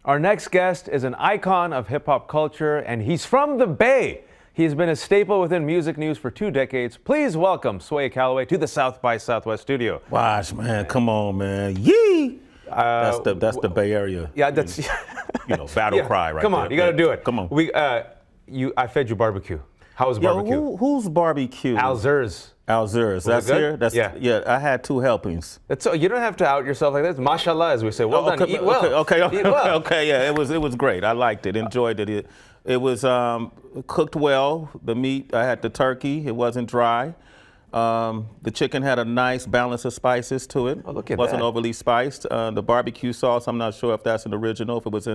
Our next guest is an icon of hip-hop culture, and he's from the Bay. He's been a staple within music news for 2 decades. Please welcome Sway Calloway to the South by Southwest studio. Watch, man. Come on, man. Yee! That's the Bay Area. Yeah, that's battle cry right Come on, there. you got to do it. Come on. I fed you barbecue. How was barbecue? Who's barbecue? Alzur's. Alzur's. That's here? Yeah, I had 2 helpings. You don't have to out yourself like this. Mashallah, as we say. Well done. Eat well. Okay. Yeah, it was great. I liked it. Enjoyed it. It was cooked well. The meat, I had the turkey. It wasn't dry. The chicken had a nice balance of spices to it. Oh, look at that. Wasn't overly spiced. The barbecue sauce, I'm not sure if that's an original. If it was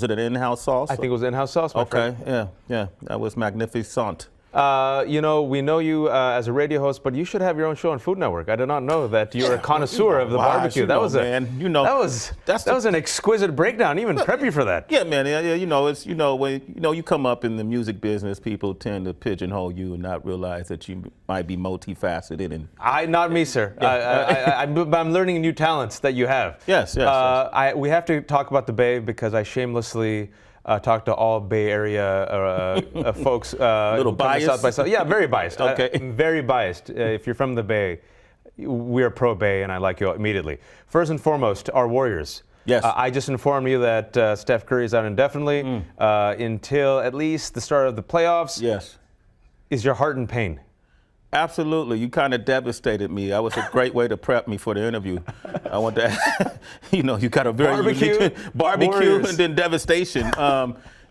it an in-house sauce? I think it was in-house sauce, my friend. Yeah. That was magnificent. We know you as a radio host, but you should have your own show on Food Network. I did not know that you're a connouneur of the barbecue. That was an exquisite breakdown. Even prep you for that. Yeah, man. When you come up in the music business, people tend to pigeonhole you and not realize that you might be multifaceted. And not me, sir. Yeah. I'm learning new talents that you have. Yes. We have to talk about the Bay because I shamelessly talk to all Bay Area folks. Little biased? South by South. Yeah, very biased. Okay. Very biased. If you're from the Bay, we're pro-Bay, and I like you immediately. First and foremost, our Warriors. Yes. I just informed you that Steph Curry is out indefinitely until at least the start of the playoffs. Yes. Is your heart in pain? Absolutely. You kind of devastated me. That was a great way to prep me for the interview. I want to, you got a very barbecue Warriors. And then devastation.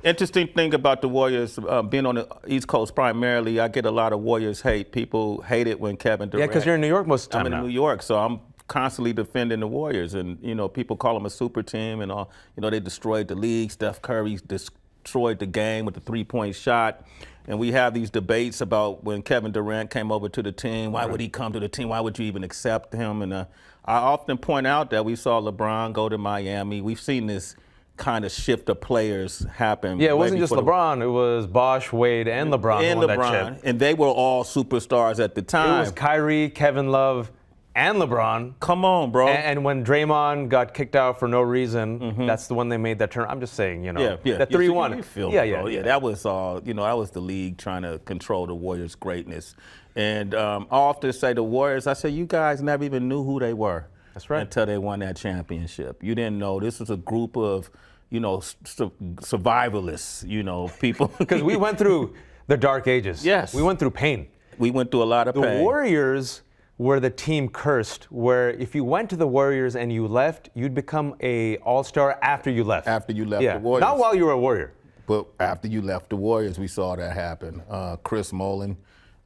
Interesting thing about the Warriors, being on the East Coast primarily, I get a lot of Warriors hate. People hate it when Kevin Durant. Yeah, because you're in New York most of the time I'm in New York, so I'm constantly defending the Warriors. And, people call them a super team and all. They destroyed the league. Steph Curry destroyed the game with the 3-point shot. And we have these debates about when Kevin Durant came over to the team, why would he come to the team? Why would you even accept him? And I often point out that we saw LeBron go to Miami. We've seen this kind of shift of players happen. Yeah, it wasn't just LeBron. It was Bosh, Wade, and LeBron. That and they were all superstars at the time. It was Kyrie, Kevin Love, and LeBron. Come on, bro. And when Draymond got kicked out for no reason, that's the one they made that turn. I'm just saying, that 3-1. Yeah. That was all. That was the league trying to control the Warriors' greatness. And I often say the Warriors. I say you guys never even knew who they were. That's right. Until they won that championship. You didn't know this was a group of, survivalists. People. Because we went through the dark ages. Yes. We went through pain. We went through a lot of pain. The Warriors were the team cursed, where if you went to the Warriors and you left, you'd become a all-star after you left. After you left the Warriors. Not while you were a Warrior. But after you left the Warriors, we saw that happen. Chris Mullin.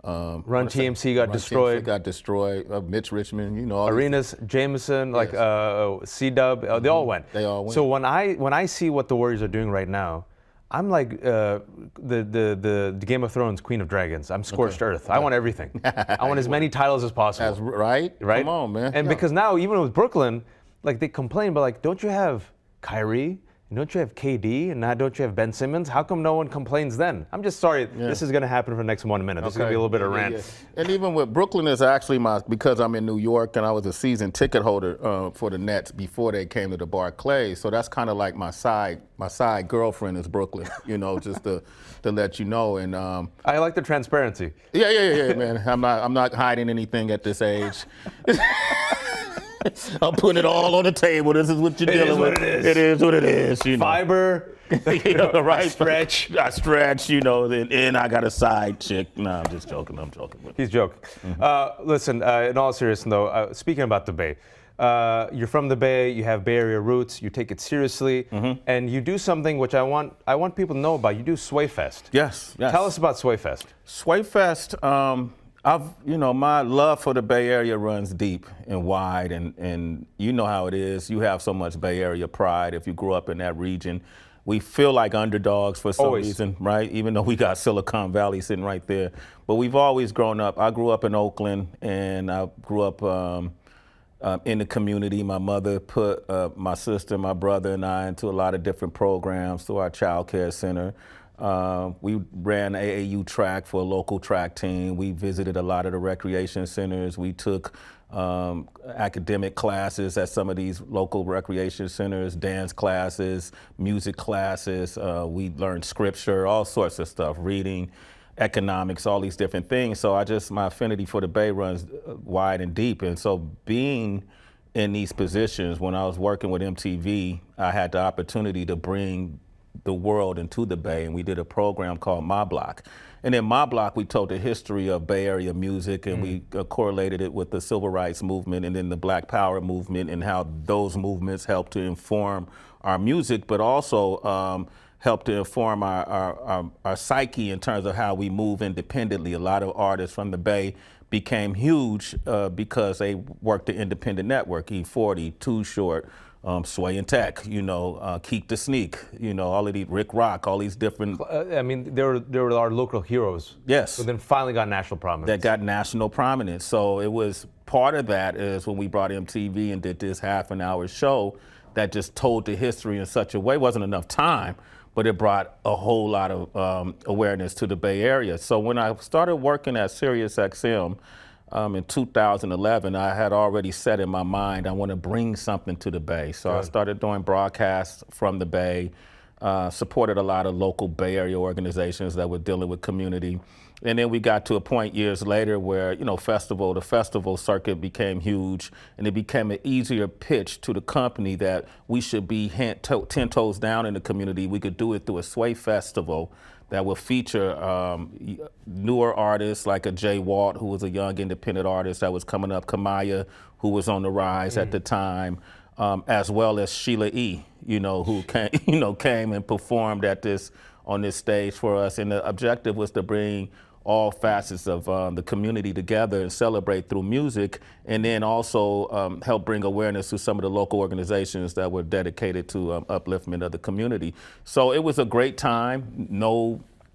Run TMC got destroyed. Mitch Richmond, Arenas, Jameson, C-Dub, they all went. They all went. So when I see what the Warriors are doing right now, I'm like the Game of Thrones Queen of Dragons. I'm scorched earth. I want everything. I want as many titles as possible. That's right. Come on, man. And because now, even with Brooklyn, they complain, but don't you have Kyrie? Don't you have KD? And now don't you have Ben Simmons? How come no one complains then? I'm just sorry. Yeah. This is going to happen for the next 1 minute. This is going to be a little bit of rant. Yeah. And even with Brooklyn is actually because I'm in New York and I was a season ticket holder for the Nets before they came to the Barclays. So that's kind of like my side girlfriend is Brooklyn, just to let you know. And I like the transparency. Yeah, man. I'm not hiding anything at this age. I'm putting it all on the table. This is what you're dealing with. It is what it is. Fiber, right? Stretch. I stretch, and I got a side chick. No, I'm just joking. I'm joking. He's joking. Listen, in all seriousness, though, speaking about the Bay, you're from the Bay. You have Bay Area roots. You take it seriously, and you do something which I want people to know about. You do Swayfest. Yes. Tell us about Swayfest. Swayfest. My love for the Bay Area runs deep and wide, and you know how it is. You have so much Bay Area pride if you grew up in that region. We feel like underdogs for some reason, right? Even though we got Silicon Valley sitting right there. But we've always grown up. I grew up in Oakland, and I grew up in the community. My mother put my sister, my brother, and I into a lot of different programs through our child care center. We ran AAU track for a local track team. We visited a lot of the recreation centers. We took academic classes at some of these local recreation centers, dance classes, music classes. We learned scripture, all sorts of stuff, reading, economics, all these different things. So my affinity for the Bay runs wide and deep. And so being in these positions, when I was working with MTV, I had the opportunity to bring the world into the Bay, and we did a program called My Block. And in My Block, we told the history of Bay Area music, and we correlated it with the Civil Rights Movement and then the Black Power movement, and how those movements helped to inform our music, but also helped to inform our psyche in terms of how we move independently. A lot of artists from the Bay became huge because they worked the independent network, E40, Too Short, Sway and Tech, Keep the Sneak, all of these, Rick Rock, all these different. I mean, there were our local heroes. Yes. Who then finally got national prominence. That got national prominence. So it was part of that is when we brought MTV and did this half-an-hour show that just told the history in such a way. It wasn't enough time, but it brought a whole lot of awareness to the Bay Area. So when I started working at SiriusXM, in 2011, I had already set in my mind I want to bring something to the Bay. So I started doing broadcasts from the Bay, supported a lot of local Bay Area organizations that were dealing with community. And then we got to a point years later where, the festival circuit became huge, and it became an easier pitch to the company that we should be 10 toes down in the community. We could do it through a Sway Festival that will feature newer artists like a Jay Walt, who was a young independent artist that was coming up, Kamaya, who was on the rise at the time, as well as Sheila E., who came and performed on this stage for us. And the objective was to bring all facets of the community together and celebrate through music, and then also help bring awareness to some of the local organizations that were dedicated to upliftment of the community. So it was a great time.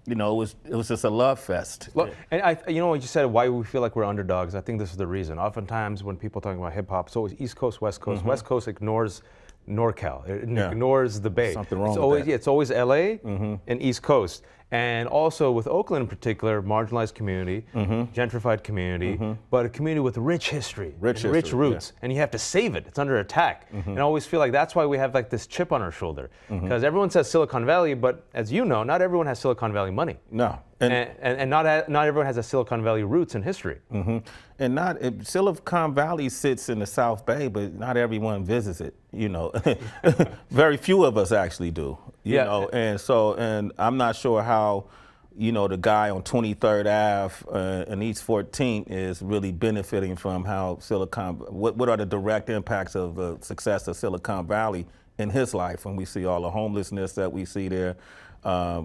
It was just a love fest. Look, and when you said why we feel like we're underdogs, I think this is the reason. Oftentimes when people talk about hip hop, it's always East Coast, West Coast. West Coast ignores NorCal. It ignores the Bay. Something wrong it's with always, that. it's always LA and East Coast. And also with Oakland in particular, marginalized community, gentrified community, but a community with rich history, rich roots, and you have to save it. It's under attack. And I always feel like that's why we have like this chip on our shoulder. Because everyone says Silicon Valley, but as you know, not everyone has Silicon Valley money. No. And not everyone has a Silicon Valley roots and history. And Silicon Valley sits in the South Bay, but not everyone visits it. Very few of us actually do. You know, and I'm not sure how, the guy on 23rd Ave and East 14th is really benefiting from how what are the direct impacts of the success of Silicon Valley in his life when we see all the homelessness that we see there.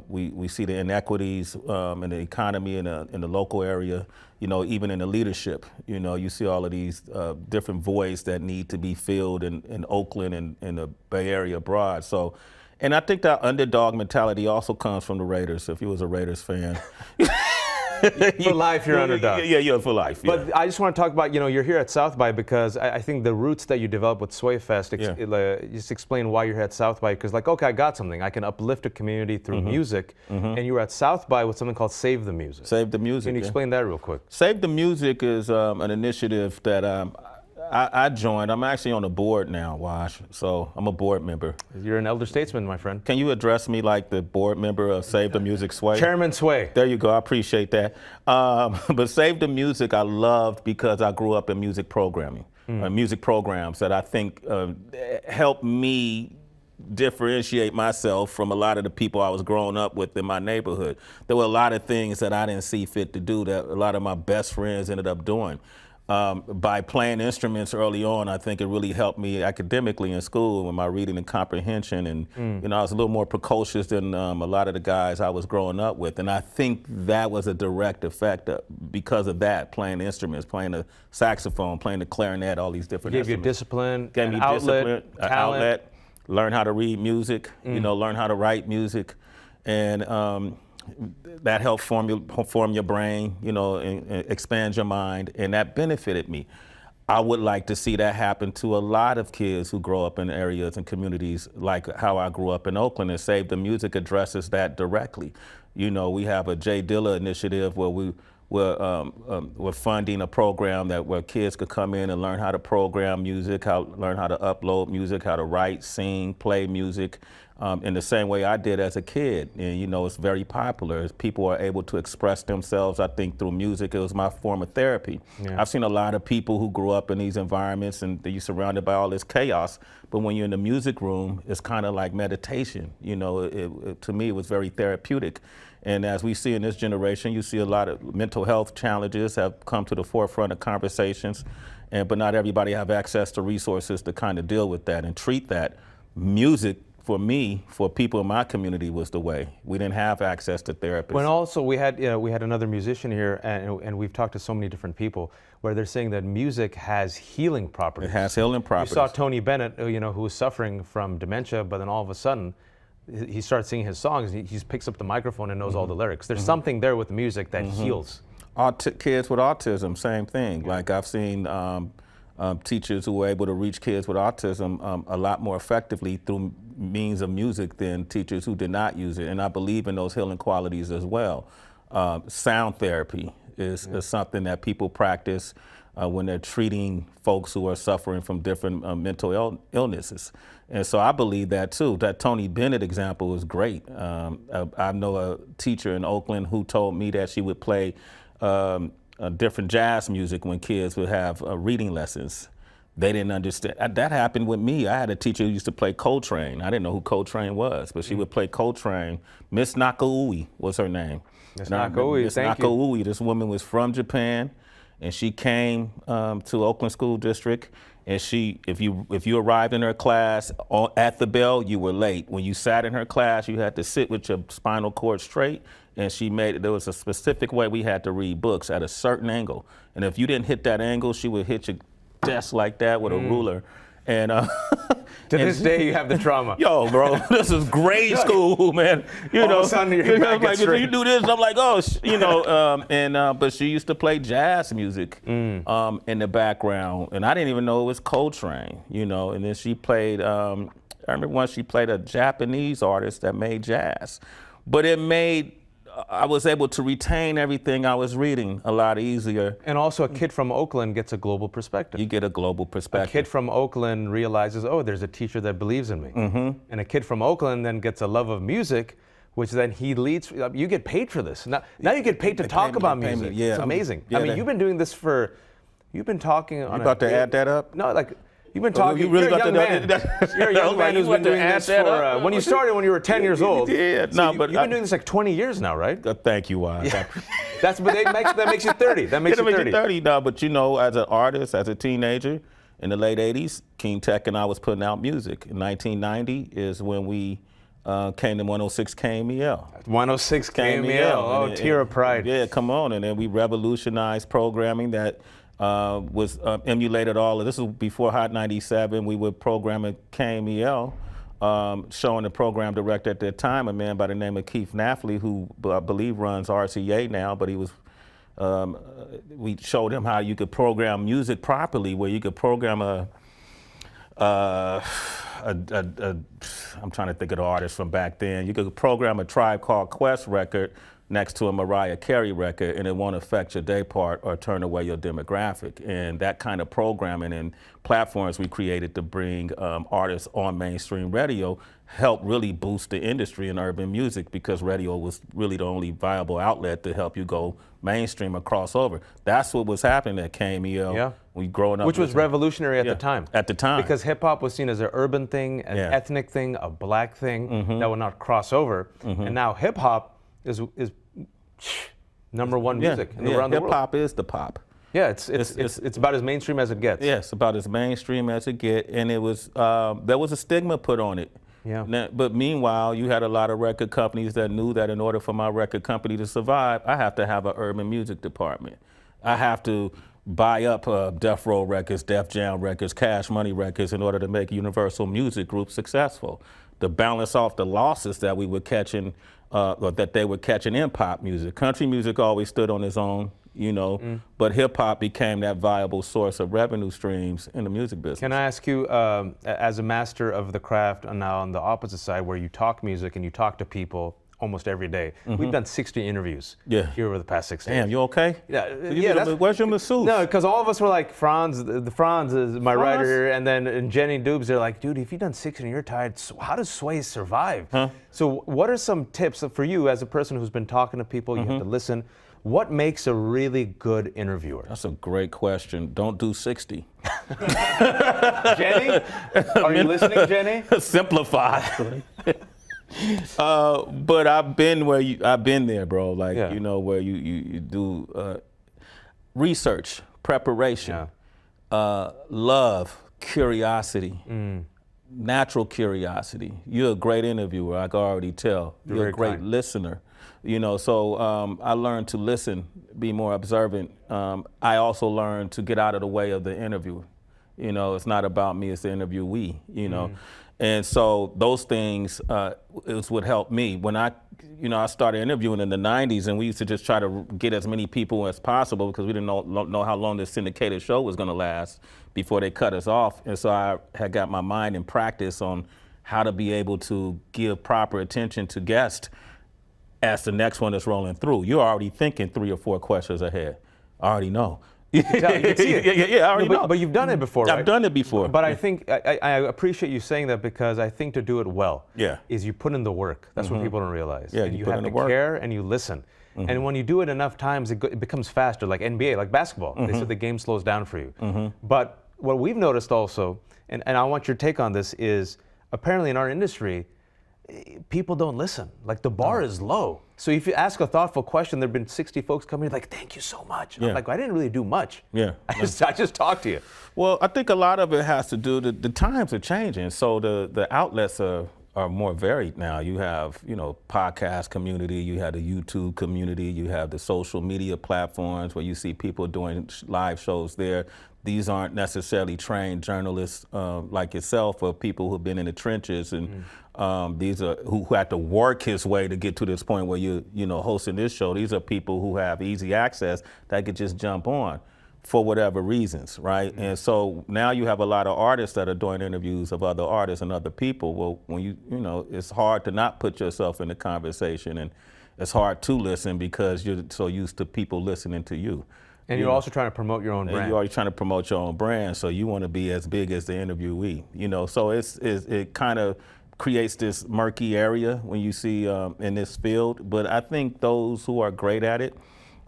We see the inequities in the economy in the local area, even in the leadership. You see all of these different voids that need to be filled in Oakland and in the Bay Area abroad. So, and I think that underdog mentality also comes from the Raiders, if you was a Raiders fan. For life, you're underdog. Yeah, for life. Yeah. But I just want to talk about, you're here at South by because I think the roots that you developed with Swayfest, just explain why you're here at South by, because okay, I got something. I can uplift a community through music, and you were at South by with something called Save the Music. Save the Music. Can you explain that real quick? Save the Music is an initiative that I joined. I'm actually on the board now, Wash, so I'm a board member. You're an elder statesman, my friend. Can you address me like the board member of Save the Music Sway? Chairman Sway. There you go, I appreciate that. But Save the Music I loved because I grew up in music programming, music programs that I think helped me differentiate myself from a lot of the people I was growing up with in my neighborhood. There were a lot of things that I didn't see fit to do that a lot of my best friends ended up doing. By playing instruments early on, I think it really helped me academically in school with my reading and comprehension. And I was a little more precocious than a lot of the guys I was growing up with. And I think that was a direct effect because of that, playing instruments, playing the saxophone, playing the clarinet, all these different instruments. Gave you discipline, gave me outlet, outlet, learn how to read music, learn how to write music. And that helped form your brain, and expand your mind, and that benefited me. I would like to see that happen to a lot of kids who grow up in areas and communities like how I grew up in Oakland, and Save the Music addresses that directly. You know, we have a J Dilla initiative where we're funding a program where kids could come in and learn how to program music, learn how to upload music, how to write, sing, play music, in the same way I did as a kid. And you know, it's very popular. People are able to express themselves, I think, through music. It was my form of therapy. Yeah. I've seen a lot of people who grew up in these environments and you're surrounded by all this chaos, but when you're in the music room, it's kind of like meditation. You know, to me, it was very therapeutic. And as we see in this generation, you see a lot of mental health challenges have come to the forefront of conversations, but not everybody have access to resources to kind of deal with that and treat that. Music, for me, for people in my community, was the way. We didn't have access to therapists. When also we had another musician here, and we've talked to so many different people where they're saying that music has healing properties. It has healing properties. You saw Tony Bennett, who was suffering from dementia, but then all of a sudden, he starts singing his songs. He just picks up the microphone and knows all the lyrics. There's something there with the music that heals. Kids with autism, same thing. Yeah. Like I've seen teachers who were able to reach kids with autism a lot more effectively through means of music than teachers who did not use it. And I believe in those healing qualities as well. Sound therapy is something that people practice when they're treating folks who are suffering from different mental illnesses. And so I believe that too. That Tony Bennett example is great. I know a teacher in Oakland who told me that she would play different jazz music when kids would have reading lessons. They didn't understand. That happened with me. I had a teacher who used to play Coltrane. I didn't know who Coltrane was, but she would play Coltrane. Miss Nakaui was her name. Miss Nakaui, thank you. Nakaui, this woman was from Japan, and she came to Oakland School District. And if you arrived in her class at the bell, you were late. When you sat in her class, you had to sit with your spinal cord straight. And there was a specific way we had to read books at a certain angle. And if you didn't hit that angle, she would hit your desk like that with a ruler. And to this day, you have the trauma. Yo, bro, this is grade school, man. You know, all of a sudden you're back like, if you do this, I'm like, oh, but she used to play jazz music in the background, and I didn't even know it was Coltrane, And then she played. I remember once she played a Japanese artist that made jazz, but I was able to retain everything I was reading a lot easier. And also a kid from Oakland gets a global perspective. You get a global perspective. A kid from Oakland realizes, oh, there's a teacher that believes in me. And a kid from Oakland then gets a love of music, which then he leads. You get paid for this. Now you get paid to talk about music. Yeah. It's amazing. Yeah, I mean, you've been doing this you've been talking on You about to add that up? No, like, you've been talking. You really you're a young man. You're a young man who's been doing this for. When you started when you were 10 years old. Yeah, so you've been doing this like 20 years now, right? Thank you, Wise. Yeah. That makes you 30. That makes you 30. Makes you 30 now. But as an artist, as a teenager, in the late 80s, King Tech and I was putting out music. In 1990 is when we came to 106 KMEL. 106 KMEL. Oh, tear of pride. Yeah, come on. And then we revolutionized programming that was emulated all of this. Was before Hot 97. We would program at KMEL, showing the program director at that time, a man by the name of Keith Nafley, who I believe runs RCA now, but he was. We showed him how you could program music properly, where you could program I'm trying to think of the artists from back then. You could program a Tribe Called Quest record next to a Mariah Carey record, and it won't affect your day part or turn away your demographic. And that kind of programming and platforms we created to bring artists on mainstream radio helped really boost the industry in urban music, because radio was really the only viable outlet to help you go mainstream or cross over. That's what was happening at KMEL. Yeah. We growing up. Which was revolutionary at the time. At the time. Because hip hop was seen as an urban thing, an ethnic thing, a black thing that would not cross over. And now hip hop is number one music around the world. Hip hop is the pop. Yeah, it's about as mainstream as it gets. Yeah, it's about as mainstream as it gets, and it was there was a stigma put on it. Yeah. Now, but meanwhile, you had a lot of record companies that knew that in order for my record company to survive, I have to have an urban music department. I have to buy up Death Row Records, Def Jam Records, Cash Money Records in order to make Universal Music Group successful, to balance off the losses that we were catching, or that they were catching in pop music. Country music always stood on its own. you know, but hip hop became that viable source of revenue streams in the music business. Can I ask you, as a master of the craft, and now on the opposite side, where you talk music and you talk to people almost every day, we've done 60 interviews here over the past 6 days. Damn, you okay? Where's your masseuse? No, because all of us were like, Franz, the Franz is my writer here, and then Jenny Dubes, they're like, dude, if you've done 60 and you're tired, how does Sway survive? So what are some tips for you as a person who's been talking to people, you have to listen, what makes a really good interviewer? That's a great question. Don't do 60. Jenny? Are you listening, Jenny? Simplify. But I've been there, bro. Like, you know, where you do research, preparation, love, curiosity, natural curiosity. You're a great interviewer, I can already tell. You're a great listener. You know, so I learned to listen, be more observant. I also learned to get out of the way of the interviewer. You know, it's not about me, it's the interviewee, you know. And so those things is what helped me. When I started interviewing in the 90s, and we used to just try to get as many people as possible because we didn't know how long this syndicated show was going to last before they cut us off. And so I had got my mind in practice on how to be able to give proper attention to guests as the next one is rolling through. You're already thinking 3 or 4 questions ahead. I already know. You can see it. Yeah, I already know. But you've done it before, right? I've done it before. But I think, I appreciate you saying that, because I think to do it well is you put in the work. That's what people don't realize. Yeah, and you put have in the to work. care and you listen. And when you do it enough times, it becomes faster, like NBA, like basketball. They said the game slows down for you. But what we've noticed also, and I want your take on this, is apparently in our industry, people don't listen. Like the bar is low. So if you ask a thoughtful question, there've been 60 folks coming like, thank you so much. I'm like, I didn't really do much. I just talked to you. Well, I think a lot of it has to do, the times are changing. So the outlets are more varied now. You have, you know, podcast community, you have the YouTube community, you have the social media platforms where you see people doing live shows there. These aren't necessarily trained journalists like yourself, or people who've been in the trenches, and these are who had to work his way to get to this point where you know, hosting this show. These are people who have easy access that could just jump on for whatever reasons, right? And so now you have a lot of artists that are doing interviews of other artists and other people. Well, when you know, it's hard to not put yourself in the conversation, and it's hard to listen because you're so used to people listening to you. And you're also trying to promote your own brand. And you're already trying to promote your own brand, so you want to be as big as the interviewee, you know. So it kind of creates this murky area when you see in this field. But I think those who are great at it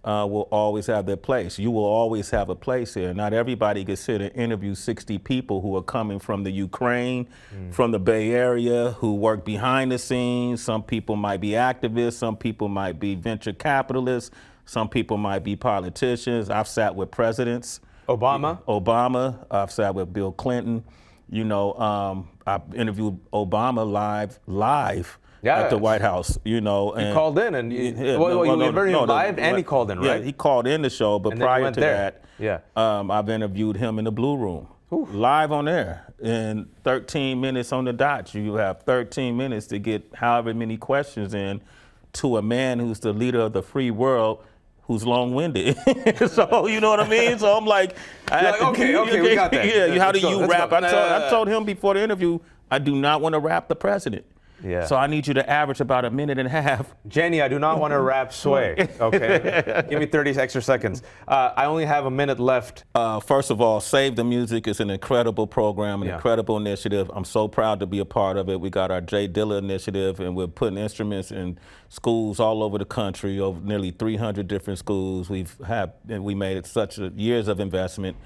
will always have their place. You will always have a place here. Not everybody can sit and interview 60 people who are coming from the Ukraine, from the Bay Area, who work behind the scenes. Some people might be activists, some people might be venture capitalists, some people might be politicians. I've sat with presidents. Obama. I've sat with Bill Clinton. You know, I interviewed Obama live at the White House. You know, and called in, and you interviewed him live, and he called in, right? Yeah, he called in the show, but prior to that, I've interviewed him in the Blue Room, live on air, in 13 minutes on the dot. You have 13 minutes to get however many questions in to a man who's the leader of the free world, who's long-winded. So, you know what I mean? So I'm like, okay, we got that. Yeah, how do you rap? I told him before the interview, I do not want to rap the president. Yeah. So I need you to average about a minute and a half. Jenny, I do not want to rap Sway, okay? Give me 30 extra seconds. I only have a minute left. First of all, Save the Music is an incredible program, an incredible initiative. I'm so proud to be a part of it. We got our J Dilla initiative, and we're putting instruments in schools all over the country, over nearly 300 different schools. We made such years of investment.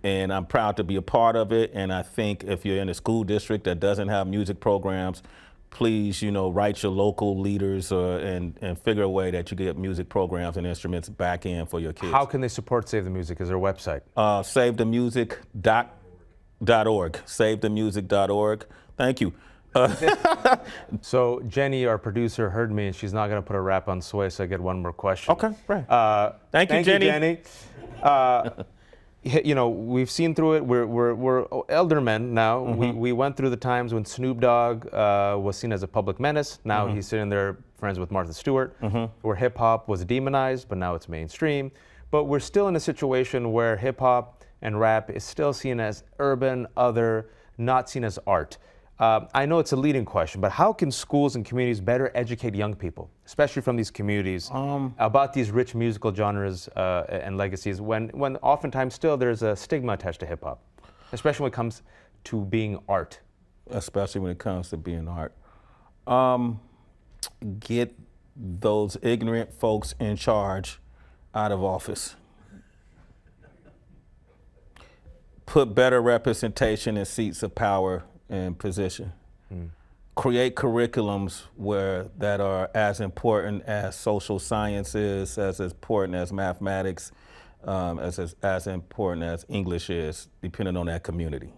And I'm proud to be a part of it. And I think if you're in a school district that doesn't have music programs, please, you know, write your local leaders and figure a way that you get music programs and instruments back in for your kids. How can they support Save the Music? Is there a website? SaveTheMusic.org. SaveTheMusic.org. Thank you. So Jenny, our producer, heard me, and she's not going to put a rap on Sway, so I get one more question. Okay, right. Thank you, Jenny. you know, we've seen through it. We're elder men now. We went through the times when Snoop Dogg was seen as a public menace. Now he's sitting there friends with Martha Stewart, where hip hop was demonized, but now it's mainstream. But we're still in a situation where hip hop and rap is still seen as urban, other, not seen as art. I know it's a leading question, but how can schools and communities better educate young people, especially from these communities, about these rich musical genres and legacies when oftentimes still there's a stigma attached to hip hop, especially when it comes to being art? Especially when it comes to being art. Get those ignorant folks in charge out of office. Put better representation in seats of power and position. Create curriculums that are as important as social sciences, as important as mathematics, as important as English is, depending on that community.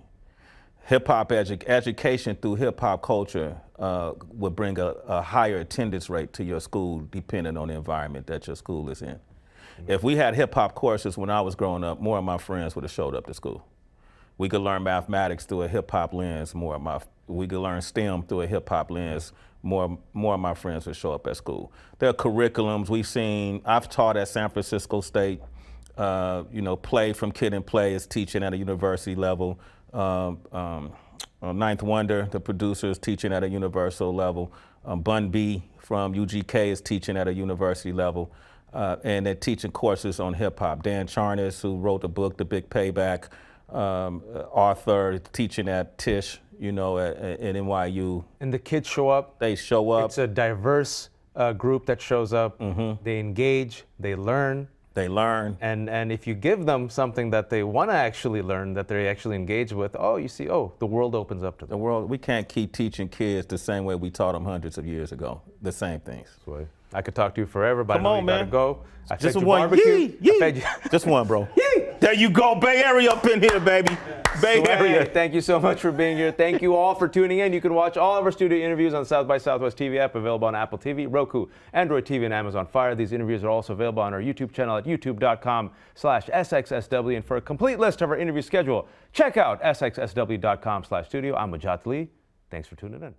Hip-hop education through hip-hop culture would bring a higher attendance rate to your school, depending on the environment that your school is in. If we had hip-hop courses when I was growing up, more of my friends would have showed up to school. We could learn mathematics through a hip-hop lens. We could learn STEM through a hip-hop lens. More of my friends would show up at school. There are curriculums I've taught at San Francisco State. Play from Kid and Play is teaching at a university level. Ninth Wonder, the producer, is teaching at a universal level. Bun B from UGK is teaching at a university level. And they're teaching courses on hip-hop. Dan Charnas, who wrote the book, The Big Payback, author, teaching at Tisch, at NYU. And the kids show up. They show up. It's a diverse group that shows up. They engage, they learn. And if you give them something that they want to actually learn, that they actually engage with, the world opens up to them. We can't keep teaching kids the same way we taught them hundreds of years ago, the same things. Sway. I could talk to you forever, but Come I know on, you man. gotta go. I Just fed you one. barbecue. Yee. Just one, bro. Yee. There you go, Bay Area up in here, baby. Bay Area. Thank you so much for being here. Thank you all for tuning in. You can watch all of our studio interviews on South by Southwest TV app, available on Apple TV, Roku, Android TV, and Amazon Fire. These interviews are also available on our YouTube channel at youtube.com/SXSW. And for a complete list of our interview schedule, check out sxsw.com/studio. I'm Majat Lee. Thanks for tuning in.